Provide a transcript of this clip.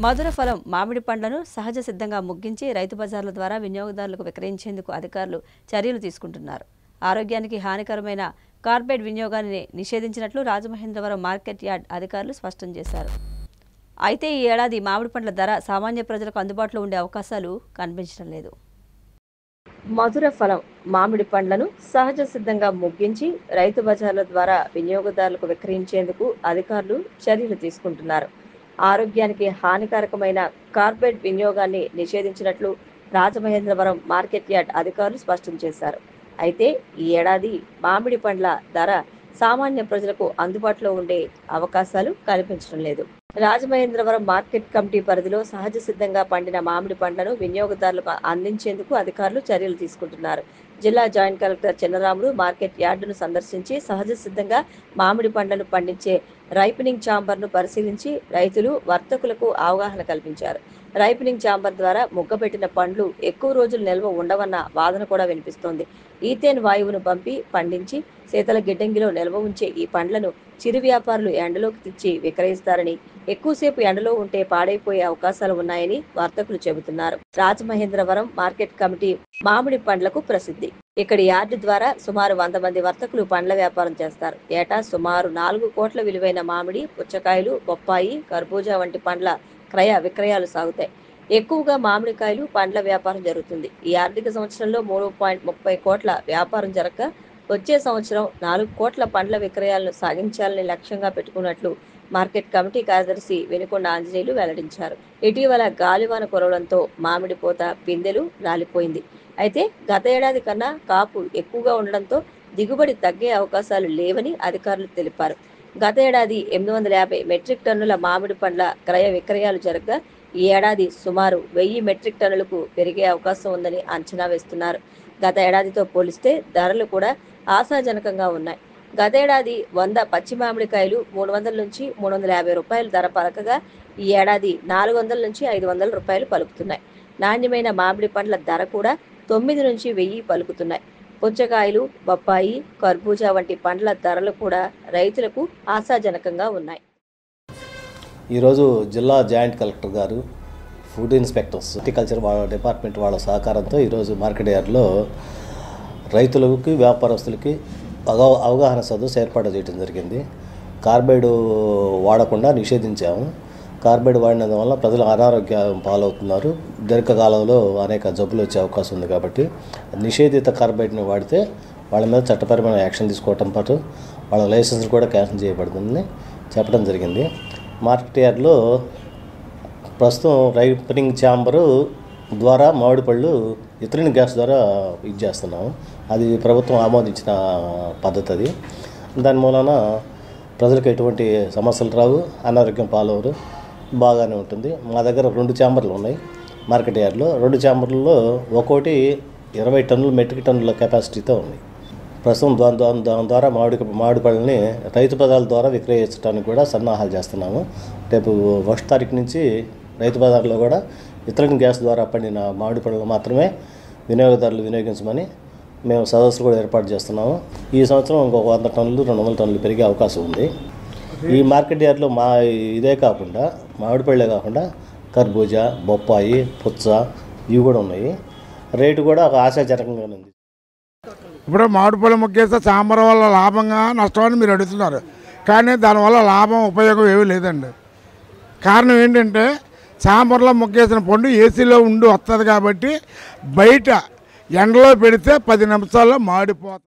మధుర ఫలం మామిడి పండ్లను సహజ సిద్ధంగా ముగ్గించి రైతు బజార్ల ద్వారా వినియోగదారులకు విక్రయించేందుకు అధికారులు చర్యలు తీసుకుంటున్నారు. ఆరోగ్యానికి హానికరమైన కార్బైడ్ వినియోగాన్ని నిషేధించినట్లు రాజమహేంద్రవరం మార్కెట్ యార్డ్ అధికారులు స్పష్టం చేశారు. అయితే ఈ ఏడాది మామిడి పండ్ల ధర సామాన్య ప్రజలకు అందుబాటులో ఉండే అవకాశాలు కనిపించడం లేదు. మధుర ఫలం మామిడి పండ్లను సహజ సిద్ధంగా ముగ్గించి రైతు బజార్ల ద్వారా వినియోగదారులకు విక్రయించేందుకు అధికారులు చర్యలు తీసుకుంటున్నారు. ఆరోగ్యానికి హానికరమైన కార్బైడ్ వినియోగాన్ని నిషేధించినట్లు రాజమహేంద్రవరం మార్కెట్ యార్డ్ అధికారులు స్పష్టం చేశారు. అయితే ఈ ఏడాది మామిడి పండ్ల ధర సామాన్య ప్రజలకు అందుబాటులో ఉండే అవకాశాలు కనిపించడం లేదు. రాజమహేంద్రవరం మార్కెట్ కమిటీ పరిధిలో సహజ సిద్ధంగా పండిన మామిడి పండ్లను వినియోగదారులకు అందించేందుకు అధికారులు చర్యలు తీసుకుంటున్నారు. జిల్లా జాయింట్ కలెక్టర్ చిన్నరాములు మార్కెట్ యార్డును సందర్శించి సహజ సిద్ధంగా మామిడి పండ్లను పండించే రైపనింగ్ ఛాంబర్ను పరిశీలించి రైతులు వర్తకులకు అవగాహన కల్పించారు. రైపనింగ్ ఛాంబర్ ద్వారా ముగ్గబెట్టిన పండ్లు ఎక్కువ రోజులు నిల్వ ఉండవన్న వాదన కూడా వినిపిస్తోంది. ఈథేన్ వాయువును పంపి పండించి శీతల గిడ్డంగిలో నిల్వ ఉంచే ఈ పండ్లను చిరు వ్యాపారులు ఎండలోకి తెచ్చి విక్రయిస్తారని, ఎక్కువసేపు ఎండలో ఉంటే పాడైపోయే అవకాశాలు ఉన్నాయని వర్తకులు చెబుతున్నారు. రాజమహేంద్రవరం మార్కెట్ కమిటీ మామిడి పండ్లకు ప్రసిద్ధి. ఇక్కడి యార్డు ద్వారా సుమారు 100 మంది వర్తకులు పండ్ల వ్యాపారం చేస్తారు. ఏటా సుమారు 4 కోట్ల విలువైన మామిడి, పుచ్చకాయలు, బొప్పాయి, కర్బూజా వంటి పండ్ల క్రయ విక్రయాలు సాగుతాయి. ఎక్కువగా మామిడికాయలు పండ్ల వ్యాపారం జరుగుతుంది. ఈ ఆర్థిక సంవత్సరంలో 3.30 కోట్ల వ్యాపారం జరగక వచ్చే సంవత్సరం 4 కోట్ల పండ్ల విక్రయాలను సాగించాలని లక్ష్యంగా పెట్టుకున్నట్లు మార్కెట్ కమిటీ కార్యదర్శి వెనుకొండ ఆంజనేయులు వెల్లడించారు. ఇటీవల గాలివాన కురవడంతో మామిడి పూత పిందెలు రాలిపోయింది. అయితే గత ఏడాది కన్నా కాపు ఎక్కువగా ఉండడంతో దిగుబడి తగ్గే అవకాశాలు లేవని అధికారులు తెలిపారు. గత ఏడాది 850 మెట్రిక్ టన్నుల మామిడి పండ్ల క్రయ విక్రయాలు జరగగా ఈ ఏడాది సుమారు 1000 మెట్రిక్ టన్నులకు పెరిగే అవకాశం ఉందని అంచనా వేస్తున్నారు. గత ఏడాదితో పోలిస్తే ధరలు కూడా ఆశాజనకంగా ఉన్నాయి. గతేడాది 100 పచ్చి మామిడికాయలు 300 నుంచి 350 రూపాయలు ధర పలకగా ఈ ఏడాది 400 నుంచి 500 రూపాయలు పలుకుతున్నాయి. నాణ్యమైన మామిడి పండ్ల ధర కూడా 9 నుంచి 1000 పలుకుతున్నాయి. పుచ్చకాయలు, బొప్పాయి, కర్బూజా వంటి పండ్ల ధరలు కూడా రైతులకు ఆశాజనకంగా ఉన్నాయి. ఈరోజు జిల్లా జాయింట్ కలెక్టర్ గారు, ఫుడ్ ఇన్స్పెక్టర్స్, హార్టికల్చర్ డిపార్ట్మెంట్ వాళ్ళ సహకారంతో ఈరోజు మార్కెట్ యార్డ్లో రైతులకి, వ్యాపారస్తులకి అవగాహన సదస్సు ఏర్పాటు చేయడం జరిగింది. కార్బైడ్ వాడకుండా నిషేధించాము. కార్బైడ్ వాడినందు వల్ల ప్రజలు అనారోగ్యం పాలవుతున్నారు. దీర్ఘకాలంలో అనేక జబ్బులు వచ్చే అవకాశం ఉంది. కాబట్టి నిషేధిత కార్బైడ్ని వాడితే వాళ్ళ మీద చట్టపరమైన యాక్షన్ తీసుకోవటం పాటు వాళ్ళ లైసెన్స్ కూడా క్యాన్సిల్ చేయబడుతుందని చెప్పడం జరిగింది. మార్కెట్ యార్డ్లో ప్రస్తుతం రైపనింగ్ ఛాంబరు ద్వారా మామిడి పళ్ళు ఇథిలిన్ గ్యాస్ ద్వారా ఇది చేస్తున్నాము. అది ప్రభుత్వం ఆమోదించిన పద్ధతి. అది దాని మూలన ప్రజలకు ఎటువంటి సమస్యలు రావు, అనారోగ్యం పాలవరు, బాగానే ఉంటుంది. మా దగ్గర 2 ఛాంబర్లు ఉన్నాయి మార్కెట్ యార్డ్లో. 2 ఛాంబర్లలో ఒక్కోటి 20 టన్నుల మెట్రిక్ టన్నుల కెపాసిటీతో ఉంది. ప్రస్తుతం దాని ద్వారా మామిడి పళ్ళని రైతు బజార్ల ద్వారా విక్రయించడానికి కూడా సన్నాహాలు చేస్తున్నాము. రేపు 1 తారీఖు నుంచి రైతు బజార్లో కూడా ఇథిలిన్ గ్యాస్ ద్వారా పండిన మామిడి పళ్ళను మాత్రమే వినియోగదారులు వినియోగించమని మేము సదస్సులు కూడా ఏర్పాటు చేస్తున్నాము. ఈ సంవత్సరం ఇంకొక 100 టన్నులు 200 టన్నులు పెరిగే అవకాశం ఉంది. ఈ మార్కెట్ యార్డ్లో ఇదే కాకుండా మామిడి పళ్ళే కాకుండా కర్బూజా, బొప్పాయి, పుచ్చ ఇవి కూడా ఉన్నాయి. రేటు కూడా ఒక ఆశాజనకంగా ఉంది. ఇప్పుడు మామిడి పళ్ళు ముగ్గేస్తే సాంబార్ వల్ల లాభంగా నష్టమని మీరు అడుగుతున్నారు. కానీ దానివల్ల లాభం ఉపయోగం ఏమీ లేదండి. కారణం ఏంటంటే సాంబార్లో ముగ్గేసిన పండు ఏసీలో ఉండి వస్తుంది కాబట్టి బయట ఎండలో పెడితే 10 నిమిషాల్లో మాడిపోతుంది.